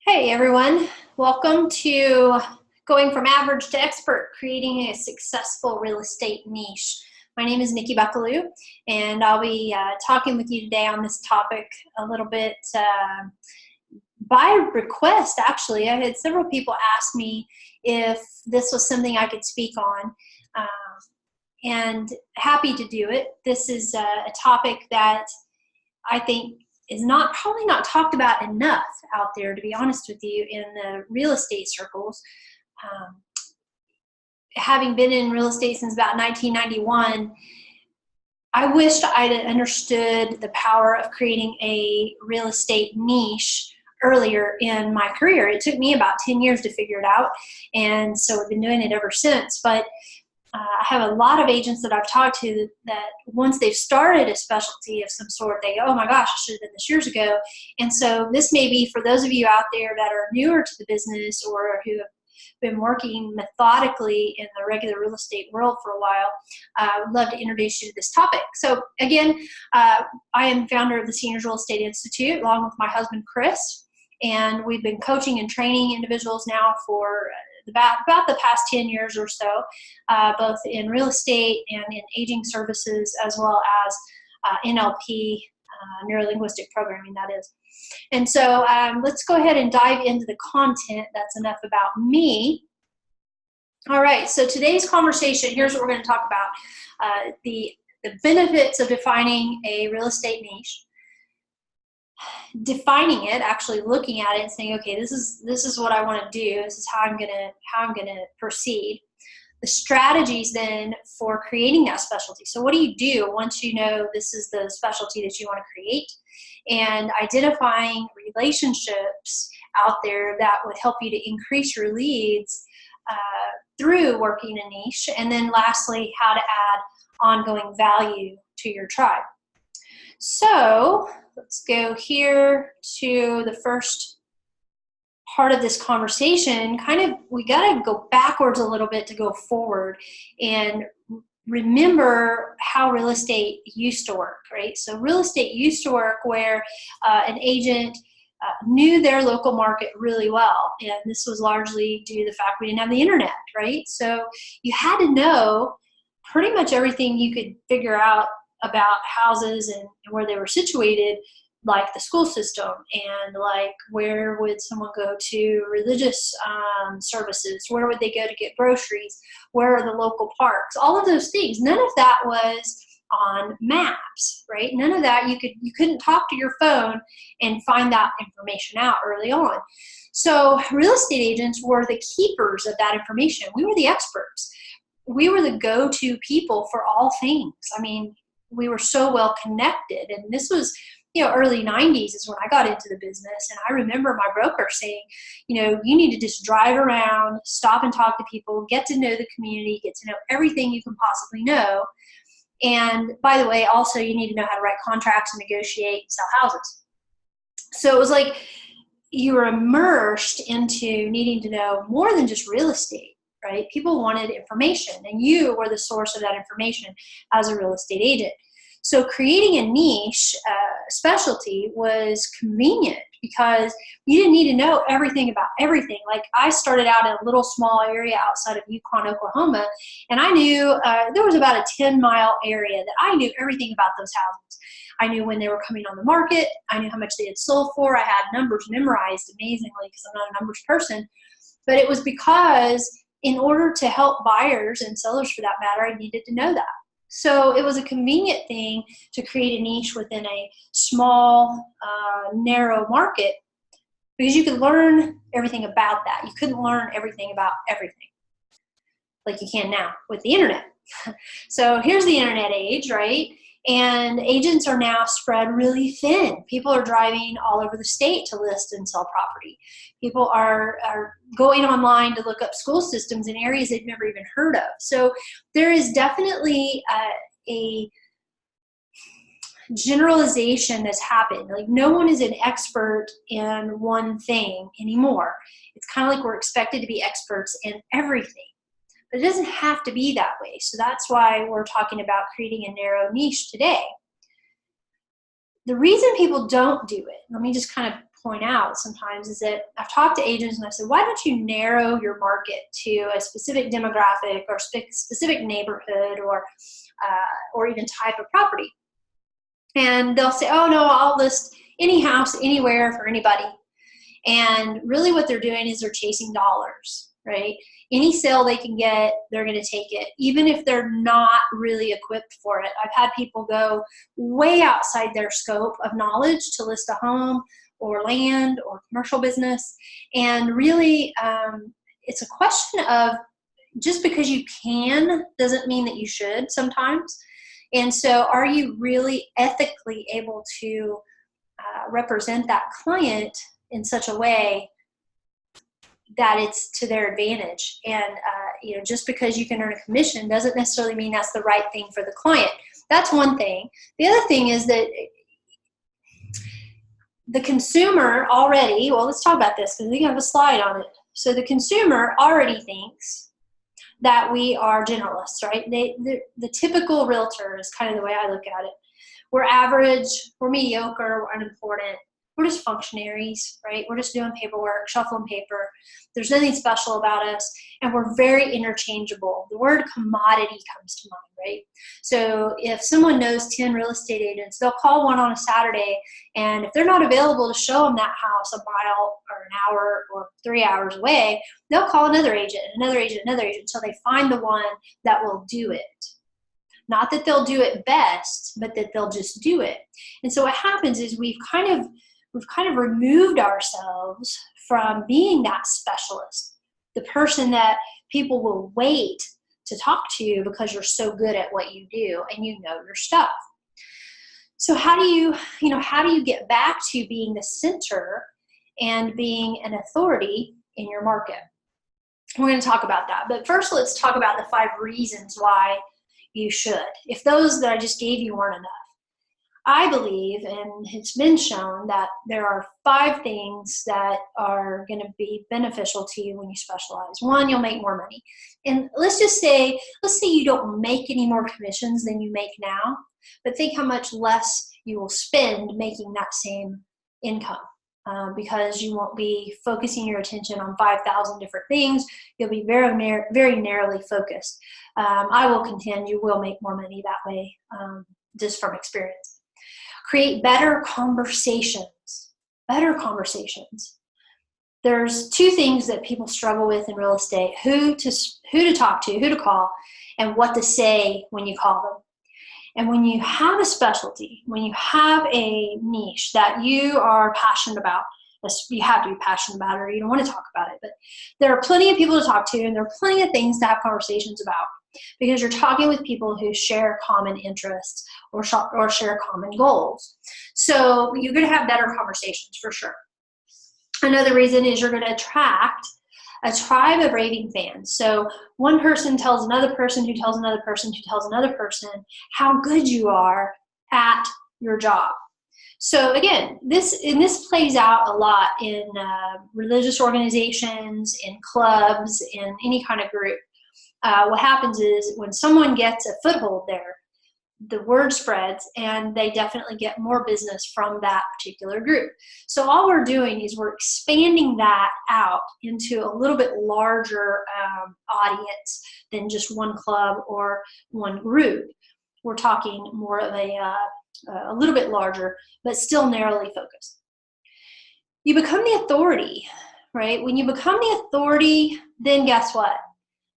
Hey everyone, welcome to Going from Average to Expert, Creating a Successful Real Estate Niche. My name is Nikki Buckelew, and I'll be talking with you today on this topic a little bit by request, actually. I had several people ask me if this was something I could speak on, and happy to do it. This is a topic that I think is probably not talked about enough out there, to be honest with you, in the real estate circles. Having been in real estate since about 1991, I wished I'd understood the power of creating a real estate niche earlier in my career. It took me about 10 years to figure it out, and so I've been doing it ever since. But I have a lot of agents that I've talked to that once they've started a specialty of some sort, they go, oh my gosh, I should have done this years ago. And so this may be for those of you out there that are newer to the business or who have been working methodically in the regular real estate world for a while. I would love to introduce you to this topic. So again, I am founder of the Seniors Real Estate Institute along with my husband, Chris. And we've been coaching and training individuals now for about the past 10 years or so, both in real estate and in aging services, as well as NLP, neuro-linguistic programming, that is. And so let's go ahead and dive into the content. That's enough about me. All right, so today's conversation, here's what we're going to talk about. The benefits of defining a real estate niche. Defining it, actually looking at it and saying, okay, this is what I want to do. This is how I'm gonna proceed. The strategies then for creating that specialty. So what do you do once you know this is the specialty that you want to create? And identifying relationships out there that would help you to increase your leads through working a niche. And then lastly, how to add ongoing value to your tribe. So let's go here to the first part of this conversation. We got to go backwards a little bit to go forward and remember how real estate used to work, right? So real estate used to work where an agent knew their local market really well. And this was largely due to the fact we didn't have the internet, right? So you had to know pretty much everything you could figure out about houses and where they were situated, like the school system and like where would someone go to religious services, where would they go to get groceries, where are the local parks, all of those things. None of that was on maps, right? None of that. You couldn't talk to your phone and find that information out early on. So real estate agents were the keepers of that information. We were the experts. We were the go-to people for all things. I mean, we were so well connected, and this was, early 90s is when I got into the business. And I remember my broker saying, you need to just drive around, stop and talk to people, get to know the community, get to know everything you can possibly know. And by the way, also you need to know how to write contracts and negotiate and sell houses. So it was like you were immersed into needing to know more than just real estate, right? People wanted information, and you were the source of that information as a real estate agent. So creating a niche specialty was convenient because you didn't need to know everything about everything. Like I started out in a little small area outside of Yukon, Oklahoma, and I knew there was about a 10-mile area that I knew everything about those houses. I knew when they were coming on the market. I knew how much they had sold for. I had numbers memorized amazingly because I'm not a numbers person. But it was because in order to help buyers and sellers for that matter, I needed to know that. So it was a convenient thing to create a niche within a small, narrow market because you could learn everything about that. You couldn't learn everything about everything like you can now with the internet. So here's the internet age, right? And agents are now spread really thin. People are driving all over the state to list and sell property. People are going online to look up school systems in areas they've never even heard of. So there is definitely a generalization that's happened. Like no one is an expert in one thing anymore. It's kind of like we're expected to be experts in everything. But it doesn't have to be that way. So that's why we're talking about creating a narrow niche today. The reason people don't do it, let me just kind of point out sometimes, is that I've talked to agents and I said, why don't you narrow your market to a specific demographic or specific neighborhood or even type of property? And they'll say, oh no, I'll list any house anywhere for anybody. And really what they're doing is they're chasing dollars, right? Any sale they can get, they're going to take it, even if they're not really equipped for it. I've had people go way outside their scope of knowledge to list a home or land or commercial business. And really, it's a question of, just because you can doesn't mean that you should sometimes. And so are you really ethically able to represent that client in such a way that it's to their advantage? And just because you can earn a commission doesn't necessarily mean that's the right thing for the client. That's one thing. The other thing is that the consumer already, well, let's talk about this because we have a slide on it. So the consumer already thinks that we are generalists, right? The typical realtor is kind of the way I look at it. We're average, we're mediocre, we're unimportant. We're just functionaries, right? We're just doing paperwork, shuffling paper. There's nothing special about us, and we're very interchangeable. The word commodity comes to mind, right? So if someone knows 10 real estate agents, they'll call one on a Saturday, and if they're not available to show them that house a mile or an hour or 3 hours away, they'll call another agent, another agent, another agent, until they find the one that will do it. Not that they'll do it best, but that they'll just do it. And so what happens is we've kind of removed ourselves from being that specialist, the person that people will wait to talk to because you're so good at what you do and you know your stuff. So how do you get back to being the center and being an authority in your market? We're going to talk about that. But first, let's talk about the 5 reasons why you should, if those that I just gave you weren't enough. I believe, and it's been shown, that there are 5 things that are going to be beneficial to you when you specialize. 1, you'll make more money. And let's say you don't make any more commissions than you make now, but think how much less you will spend making that same income. Because you won't be focusing your attention on 5,000 different things. You'll be very, very narrowly focused. I will contend you will make more money that way, just from experience. Create better conversations. Better conversations. There's 2 things that people struggle with in real estate: who to talk to, who to call, and what to say when you call them. And when you have a specialty, when you have a niche that you are passionate about, you have to be passionate about it or you don't want to talk about it, but there are plenty of people to talk to and there are plenty of things to have conversations about because you're talking with people who share common interests or share common goals. So you're going to have better conversations for sure. Another reason is you're going to attract a tribe of raving fans. So one person tells another person who tells another person who tells another person how good you are at your job. So again, this plays out a lot in religious organizations, in clubs, in any kind of group. What happens is when someone gets a foothold there, the word spreads and they definitely get more business from that particular group. So all we're doing is we're expanding that out into a little bit larger audience than just one club or one group. We're talking more of a little bit larger, but still narrowly focused. You become the authority, right? When you become the authority, then guess what?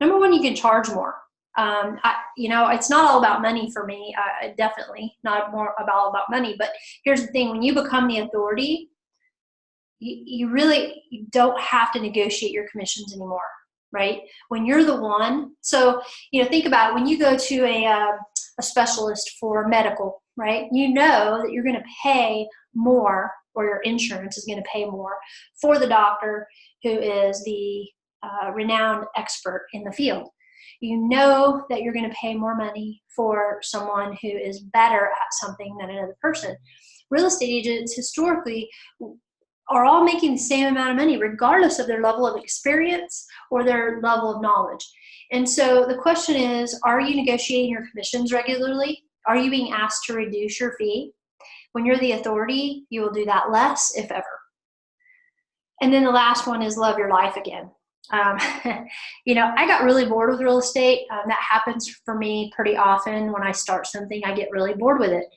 Number 1, you can charge more. It's not all about money for me. Definitely not more about money. But here's the thing: when you become the authority, you really don't have to negotiate your commissions anymore, right? When you're the one. So think about it. When you go to a specialist for medical, right? You know that you're going to pay more, or your insurance is going to pay more for the doctor who is the renowned expert in the field. You know that you're going to pay more money for someone who is better at something than another person. Real estate agents historically are all making the same amount of money regardless of their level of experience or their level of knowledge. And so the question is, are you negotiating your commissions regularly? Are you being asked to reduce your fee? When you're the authority, you will do that less, if ever. And then the last one is love your life again. You know, I got really bored with real estate. That happens for me pretty often. When I start something, I get really bored with it.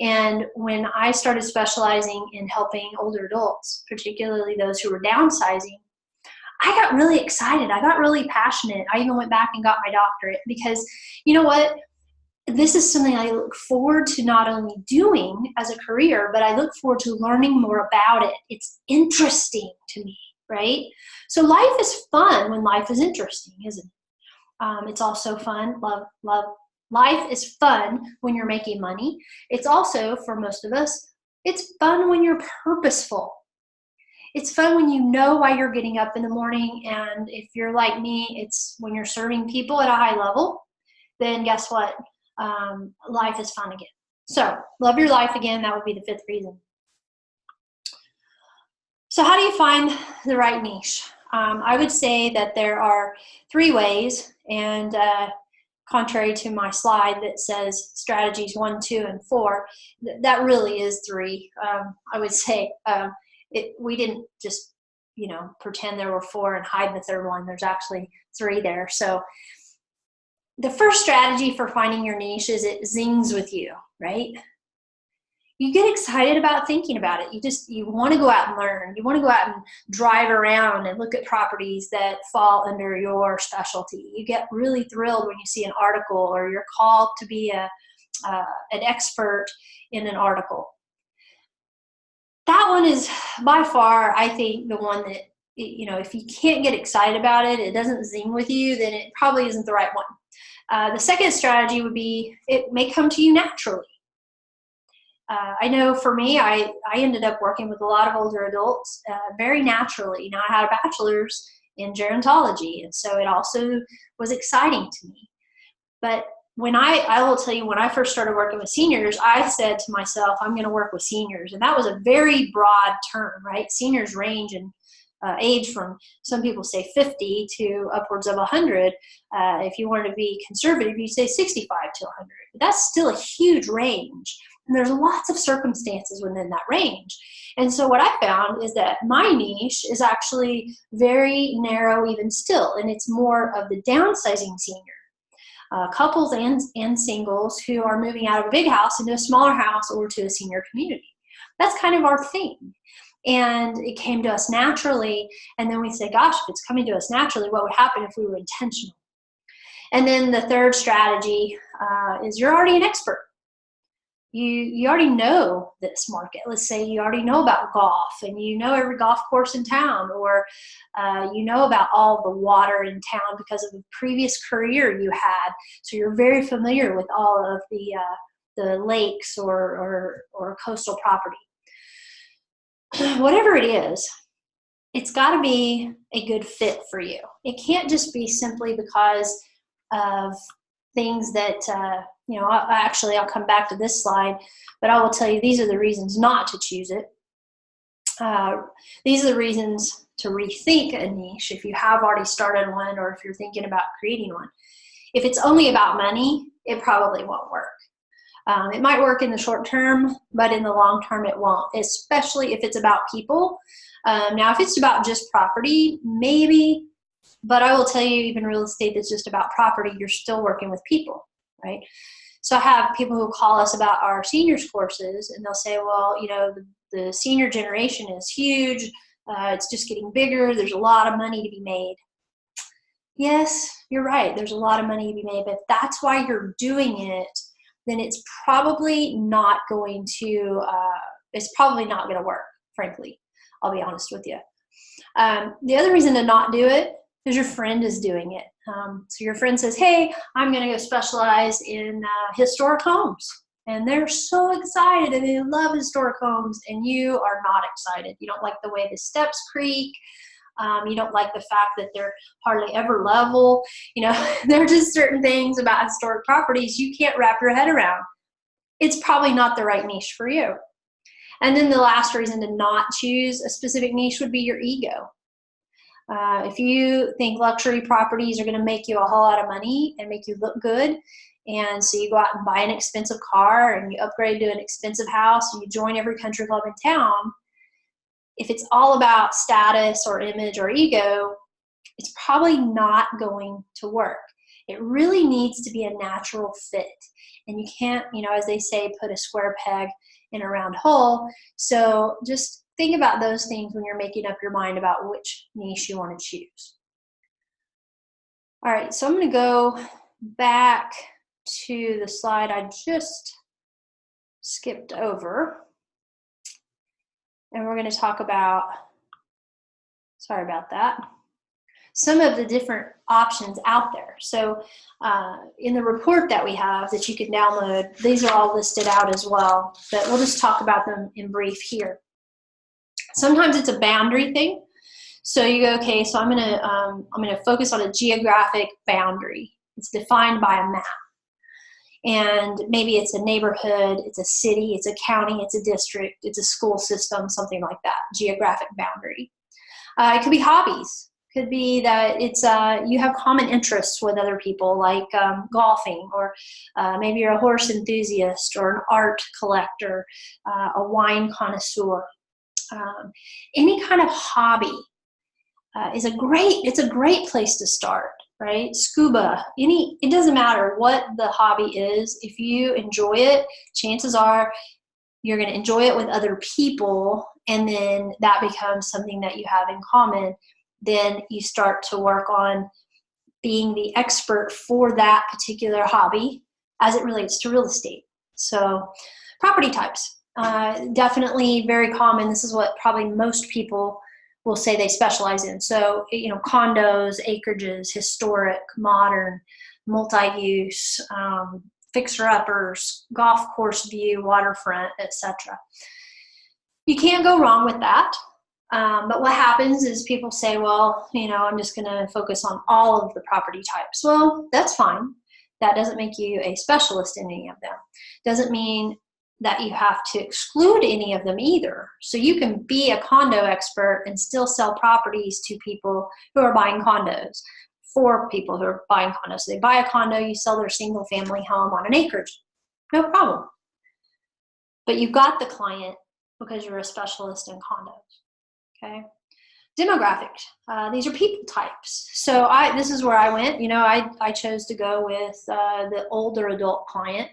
And when I started specializing in helping older adults, particularly those who were downsizing, I got really excited. I got really passionate. I even went back and got my doctorate because, you know what? This is something I look forward to not only doing as a career, but I look forward to learning more about it. It's interesting to me, right? So life is fun when life is interesting, isn't it? It's also fun. Life is fun when you're making money. It's also, for most of us, it's fun when you're purposeful. It's fun when you know why you're getting up in the morning. And if you're like me, it's when you're serving people at a high level, then guess what? Life is fun again. So love your life again. That would be the fifth reason. So how do you find the right niche? I would say that there are 3 ways, and contrary to my slide that says strategies 1, 2, and 4, that really is 3. I would say we didn't just, you know, pretend there were 4 and hide the third one. There's actually 3 there. So the first strategy for finding your niche is it zings with you, right? You get excited about thinking about it. You want to go out and learn. You want to go out and drive around and look at properties that fall under your specialty. You get really thrilled when you see an article or you're called to be an expert in an article. That one is by far, I think, the one that, you know, if you can't get excited about it, it doesn't zing with you, then it probably isn't the right one. The second strategy would be it may come to you naturally. I know for me, I ended up working with a lot of older adults very naturally. You know, I had a bachelor's in gerontology, and so it also was exciting to me. But when I will tell you, when I first started working with seniors, I said to myself, I'm going to work with seniors. And that was a very broad term, right? Seniors range in age from, some people say 50 to upwards of 100. If you wanted to be conservative, you say 65 to 100. But that's still a huge range. And there's lots of circumstances within that range. And so what I found is that my niche is actually very narrow even still, and it's more of the downsizing senior. Couples and singles who are moving out of a big house into a smaller house or to a senior community. That's kind of our thing. And it came to us naturally, and then we say, gosh, if it's coming to us naturally, what would happen if we were intentional? And then the third strategy is you're already an expert. You already know this market. Let's say you already know about golf and you know every golf course in town, or you know about all the water in town because of the previous career you had. So you're very familiar with all of the lakes or coastal property. Whatever it is, it's got to be a good fit for you. It can't just be simply because of things that, you know, I'll come back to this slide, but I will tell you these are the reasons not to choose it. These are the reasons to rethink a niche if you have already started one or if you're thinking about creating one. If it's only about money, it probably won't work. It might work in the short term, but in the long term it won't, especially if it's about people. Now, if it's about just property, maybe, but I will tell you, even real estate that's just about property, you're still working with people, right? So I have people who call us about our seniors courses, and they'll say, well, you know, the senior generation is huge. It's just getting bigger. There's a lot of money to be made. Yes, you're right. There's a lot of money to be made, but if that's why you're doing it, then it's probably not going to work, frankly. I'll be honest with you. The other reason to not do it is your friend is doing it. So your friend says, hey, I'm going to go specialize in historic homes. And they're so excited and they love historic homes, and you are not excited. You don't like the way the steps creak. You don't like the fact that they're hardly ever level. You know, there are just certain things about historic properties you can't wrap your head around. It's probably not the right niche for you. And then the last reason to not choose a specific niche would be your ego. If you think luxury properties are going to make you a whole lot of money and make you look good, And so you go out and buy an expensive car and you upgrade to an expensive house and you join every country club in town. If it's all about status or image or ego, it's probably not going to work. It really needs to be a natural fit. And you can't, as they say, put a square peg in a round hole. So just think about those things when you're making up your mind about which niche you want to choose. All right, so I'm going to go back to the slide I just skipped over. And we're going to talk about, sorry about that, some of the different options out there. So in the report that we have that you can download, these are all listed out as well, but we'll just talk about them in brief here. Sometimes it's a boundary thing. So you go, okay, so I'm gonna focus on a geographic boundary. It's defined by a map. And maybe it's a neighborhood, it's a city, it's a county, it's a district, it's a school system, something like that, geographic boundary. It could be hobbies. Could be that it's you have common interests with other people, like golfing, or maybe you're a horse enthusiast or an art collector, a wine connoisseur. Any kind of hobby is it's a great place to start, right? Scuba, it doesn't matter what the hobby is. If you enjoy it, chances are you're going to enjoy it with other people, and then that becomes something that you have in common. Then you start to work on being the expert for that particular hobby as it relates to real estate. So property types, definitely very common. This is what probably most people will say they specialize in. So, condos, acreages, historic, modern, multi-use, fixer-uppers, golf course view, waterfront, etc. You can't go wrong with that. But what happens is people say, well, I'm just going to focus on all of the property types. Well, that's fine. That doesn't make you a specialist in any of them. Doesn't mean that you have to exclude any of them either. So you can be a condo expert and still sell properties to people who are buying condos, for people who are buying condos. So they buy a condo, you sell their single family home on an acreage. No problem. But you got the client because you're a specialist in condos. Okay. Demographics. These are people types. So this is where I went. I chose to go with the older adult client,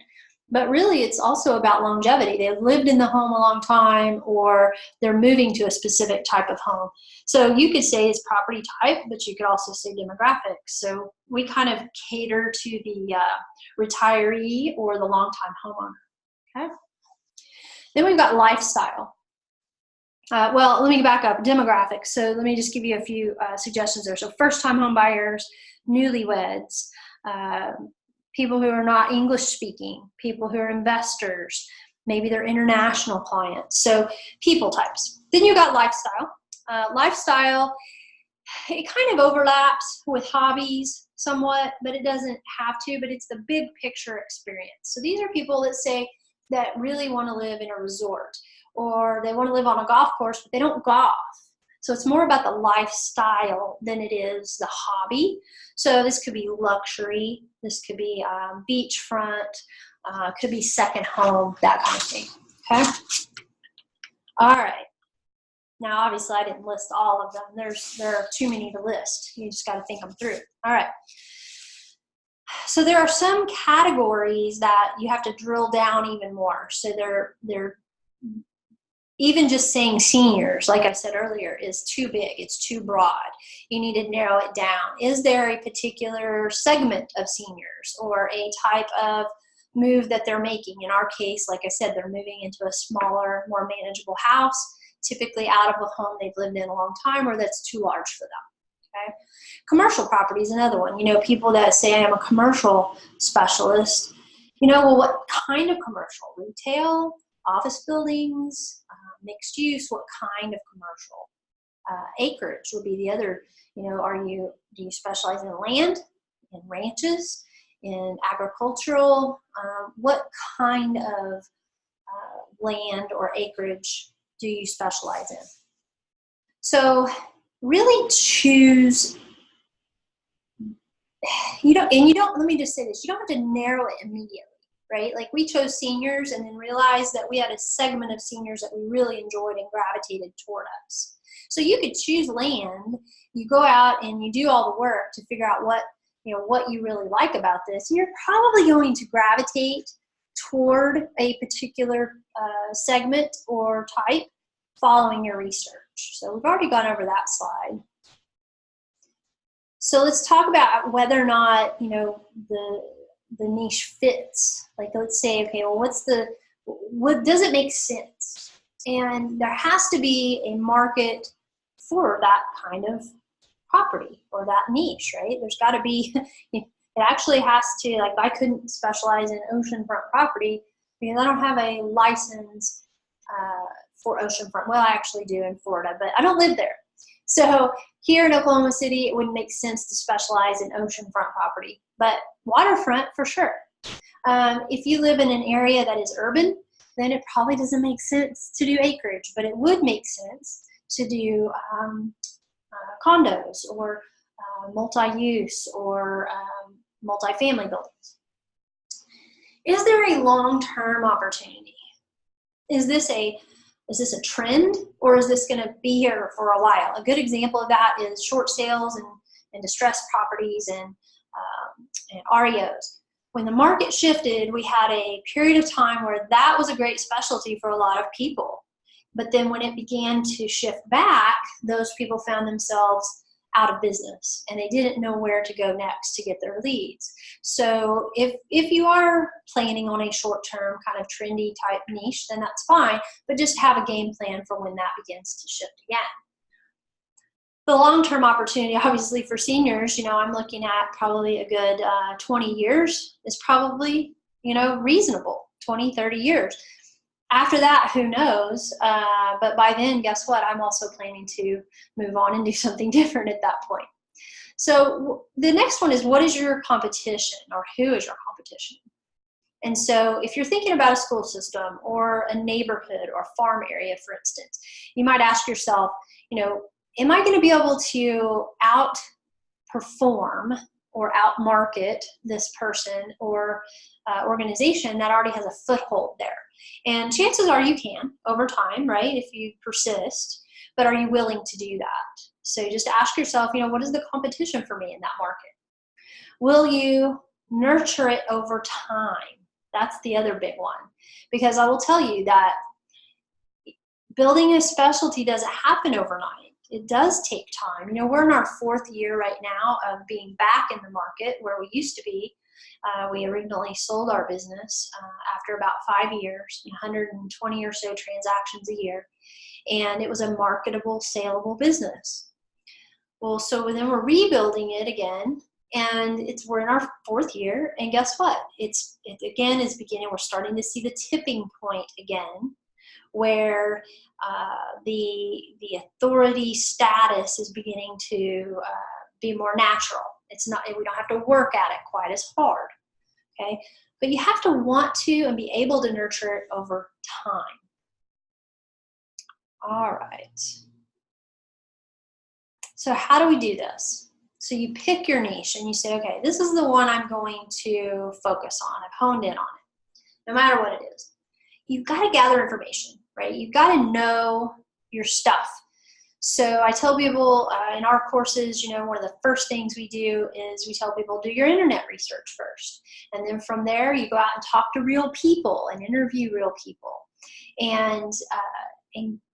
but really it's also about longevity. They've lived in the home a long time, or they're moving to a specific type of home. So you could say it's property type, but you could also say demographics. So we kind of cater to the retiree or the longtime homeowner. Okay. Then we've got lifestyle. Well, let me back up. Demographics. So let me just give you a few suggestions there. So first-time home buyers, newlyweds, people who are not English-speaking, people who are investors, maybe they're international clients. So people types. Then you got lifestyle. Lifestyle, it kind of overlaps with hobbies somewhat, but it doesn't have to, but it's the big picture experience. So these are people, let's say, that really want to live in a resort, or they want to live on a golf course, but they don't golf. So it's more about the lifestyle than it is the hobby. So this could be luxury, this could be beachfront, could be second home, that kind of thing. Okay. All right. Now, obviously, I didn't list all of them. There are too many to list. You just got to think them through. All right. So there are some categories that you have to drill down even more. So they're even just saying seniors, like I said earlier, is too big. It's too broad. You need to narrow it down. Is there a particular segment of seniors or a type of move that they're making? In our case, like I said, they're moving into a smaller, more manageable house, typically out of a home they've lived in a long time, or that's too large for them. Okay. Commercial property is another one. People that say I'm a commercial specialist, well, what kind of commercial? Retail, office buildings, mixed use, what kind of commercial? Acreage would be the other, do you specialize in land, in ranches, in agricultural? What kind of land or acreage do you specialize in? So really choose let me just say this, you don't have to narrow it immediately, right? Like we chose seniors and then realized that we had a segment of seniors that we really enjoyed and gravitated toward us. So you could choose land, you go out and you do all the work to figure out what you really like about this. And you're probably going to gravitate toward a particular segment or type following your research. So we've already gone over that slide. So let's talk about whether or not, the niche fits. Like let's say, okay, well, what does it make sense? And there has to be a market for that kind of property or that niche, right? There's got to be, it actually has to, like I couldn't specialize in oceanfront property because I don't have a license for oceanfront. Well, I actually do in Florida, but I don't live there. So here in Oklahoma City, it wouldn't make sense to specialize in oceanfront property, but waterfront for sure. If you live in an area that is urban, then it probably doesn't make sense to do acreage, but it would make sense to do condos or multi-use or multi-family buildings. Is there a long-term opportunity? Is this a trend, or is this going to be here for a while? A good example of that is short sales and distressed properties and REOs. When the market shifted, we had a period of time where that was a great specialty for a lot of people. But then when it began to shift back, those people found themselves out of business and they didn't know where to go next to get their leads. So if you are planning on a short-term kind of trendy type niche, then that's fine, but just have a game plan for when that begins to shift again. The long-term opportunity, obviously for seniors, I'm looking at probably a good 20 years is probably, reasonable, 20, 30 years. After that, who knows? But by then, guess what? I'm also planning to move on and do something different at that point. So the next one is, what is your competition, or who is your competition? And so if you're thinking about a school system or a neighborhood or a farm area, for instance, you might ask yourself, am I going to be able to outperform or outmarket this person or organization that already has a foothold there? And chances are you can over time, right, if you persist, but are you willing to do that? So just ask yourself, what is the competition for me in that market? Will you nurture it over time? That's the other big one, because I will tell you that building a specialty doesn't happen overnight. It does take time. We're in our 4th year right now of being back in the market where we used to be. We originally sold our business after about 5 years, 120 or so transactions a year, and it was a marketable, saleable business. Well, so then we're rebuilding it again, and we're in our 4th year, and guess what? It again is beginning. We're starting to see the tipping point again, where the authority status is beginning to be more natural. It's not, we don't have to work at it quite as hard, okay? But you have to want to and be able to nurture it over time. All right. So how do we do this? So you pick your niche and you say, okay, this is the one I'm going to focus on. I've honed in on it, no matter what it is. You've got to gather information, right? You've got to know your stuff. So I tell people in our courses, one of the first things we do is we tell people, do your internet research first. And then from there, you go out and talk to real people and interview real people and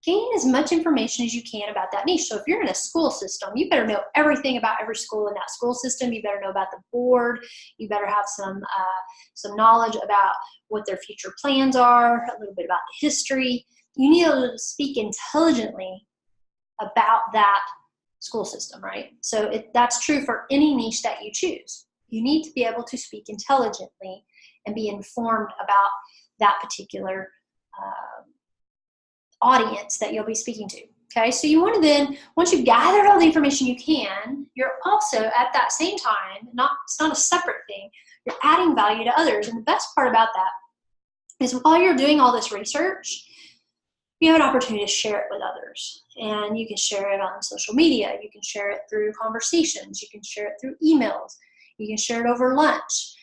gain as much information as you can about that niche. So if you're in a school system, you better know everything about every school in that school system. You better know about the board. You better have some knowledge about what their future plans are, a little bit about the history. You need to speak intelligently about that school system, right? So that's true for any niche that you choose. You need to be able to speak intelligently and be informed about that particular audience that you'll be speaking to, okay? So you want to then, once you've gathered all the information you can, you're also at that same time, it's not a separate thing, you're adding value to others. And the best part about that is while you're doing all this research, you have an opportunity to share it with others. And you can share it on social media. You can share it through conversations. You can share it through emails. You can share it over lunch.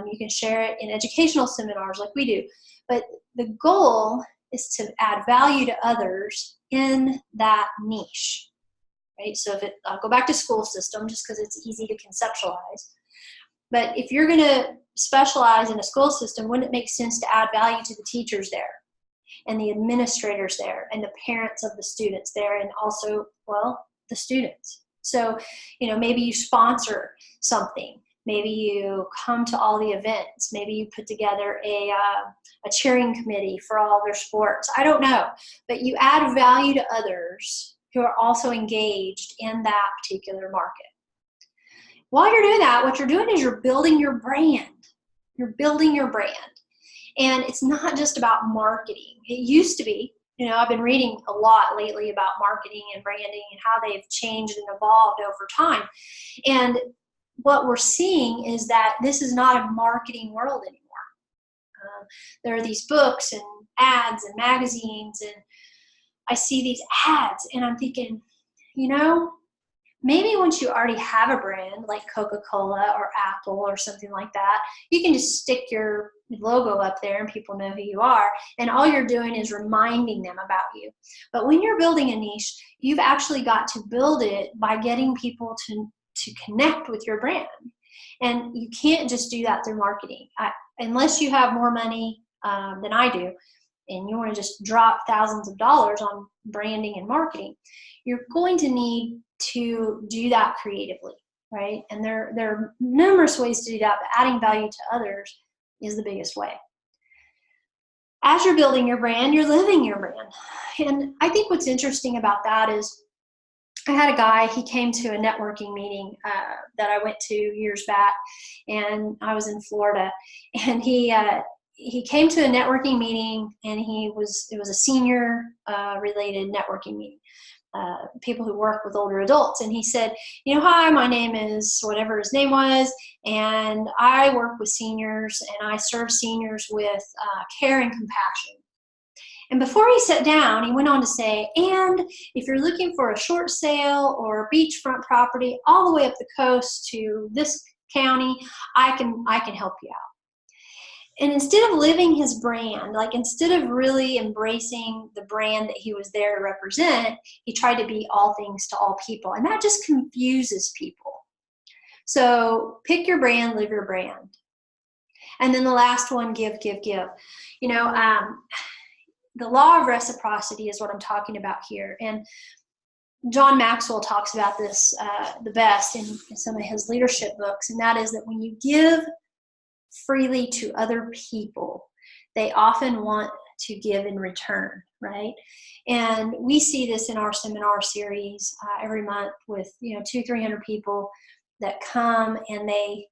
You can share it in educational seminars like we do. But the goal is to add value to others in that niche, right? So I'll go back to school system just because it's easy to conceptualize. But if you're going to specialize in a school system, wouldn't it make sense to add value to the teachers there and the administrators there and the parents of the students there and also, well, the students? So, maybe you sponsor something. Maybe you come to all the events. Maybe you put together a cheering committee for all their sports. I don't know. But you add value to others who are also engaged in that particular market. While you're doing that, what you're doing is you're building your brand. You're building your brand. And it's not just about marketing. It used to be. I've been reading a lot lately about marketing and branding and how they've changed and evolved over time. And what we're seeing is that this is not a marketing world anymore. There are these books and ads and magazines, and I see these ads, and I'm thinking, maybe once you already have a brand like Coca-Cola or Apple or something like that, you can just stick your logo up there and people know who you are, and all you're doing is reminding them about you. But when you're building a niche, you've actually got to build it by getting people to connect with your brand. And you can't just do that through marketing. Unless you have more money than I do, and you want to just drop thousands of dollars on branding and marketing, you're going to need to do that creatively, right? And there are numerous ways to do that, but adding value to others is the biggest way. As you're building your brand, you're living your brand. And I think what's interesting about that is I had a guy, he came to a networking meeting that I went to years back, and I was in Florida, and he came to a networking meeting, and it was a senior related networking meeting, people who work with older adults. And he said, hi, my name is whatever his name was, and I work with seniors, and I serve seniors with care and compassion. And before he sat down, he went on to say, and if you're looking for a short sale or beachfront property all the way up the coast to this county, I can help you out. And instead of living his brand, instead of really embracing the brand that he was there to represent, he tried to be all things to all people. And that just confuses people. So pick your brand, live your brand. And then the last one, give, give, give. The law of reciprocity is what I'm talking about here. And John Maxwell talks about this the best in some of his leadership books, and that is that when you give freely to other people, they often want to give in return, right? And we see this in our seminar series every month with 200-300 people that come, and they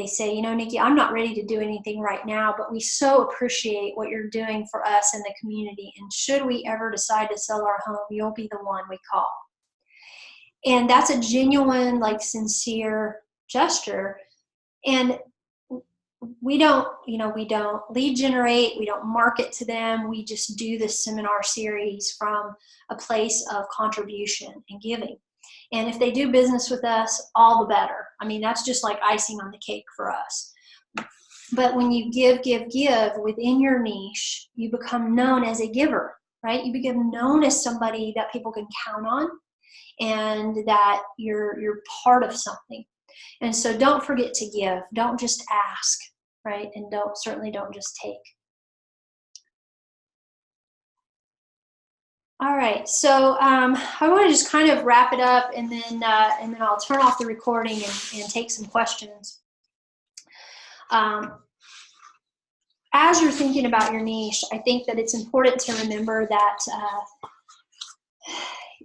say, Nikki, I'm not ready to do anything right now, but we so appreciate what you're doing for us and the community. And should we ever decide to sell our home, you'll be the one we call. And that's a genuine, sincere gesture. And we don't lead generate, we don't market to them. We just do this seminar series from a place of contribution and giving. And if they do business with us, all the better. I mean, that's just like icing on the cake for us. But when you give within your niche, you become known as a giver, right? You become known as somebody that people can count on, and that you're part of something. And so don't forget to give. Don't just ask, right? And certainly don't just take. All right, so I want to just kind of wrap it up, and then I'll turn off the recording and take some questions. As you're thinking about your niche, I think that it's important to remember that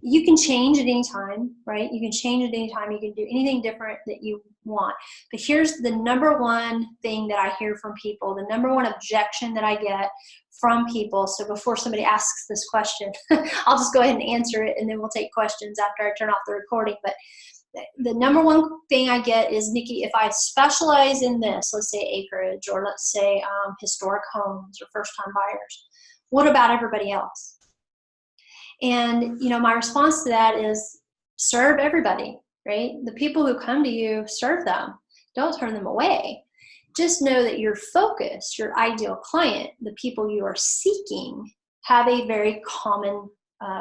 you can change at any time, right? You can change at any time. You can do anything different that you want. But here's the number one thing that I hear from people, the number one objection that I get from people. So before somebody asks this question, I'll just go ahead and answer it, and then we'll take questions after I turn off the recording. But the number one thing I get is, Nikki, if I specialize in this, let's say acreage, or let's say historic homes or first-time buyers, what about everybody else? And, my response to that is serve everybody, right? The people who come to you, serve them. Don't turn them away. Just know that your focus, your ideal client, the people you are seeking, have a very common,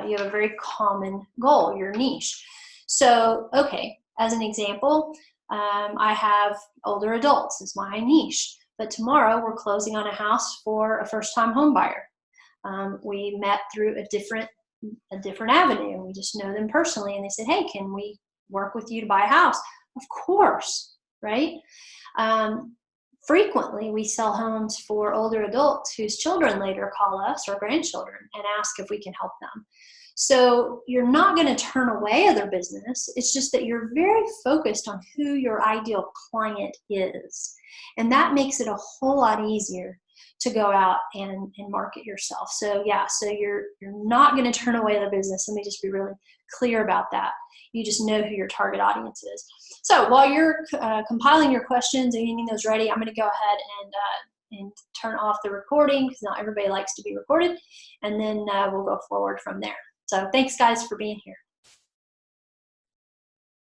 you have a very common goal, your niche. So, okay, as an example, I have older adults as my niche, but tomorrow we're closing on a house for a first-time home buyer. We met through a different avenue. We just know them personally, and they said, hey, can we work with you to buy a house? Of course, right? Frequently, we sell homes for older adults whose children later call us, or grandchildren, and ask if we can help them. So you're not going to turn away other business. It's just that you're very focused on who your ideal client is. And that makes it a whole lot easier to go out and market yourself. So yeah, so you're not going to turn away other business. Let me just be really clear about that. You just know who your target audience is. So while you're compiling your questions and getting those ready, I'm going to go ahead and turn off the recording, because not everybody likes to be recorded, and then we'll go forward from there. So thanks, guys, for being here.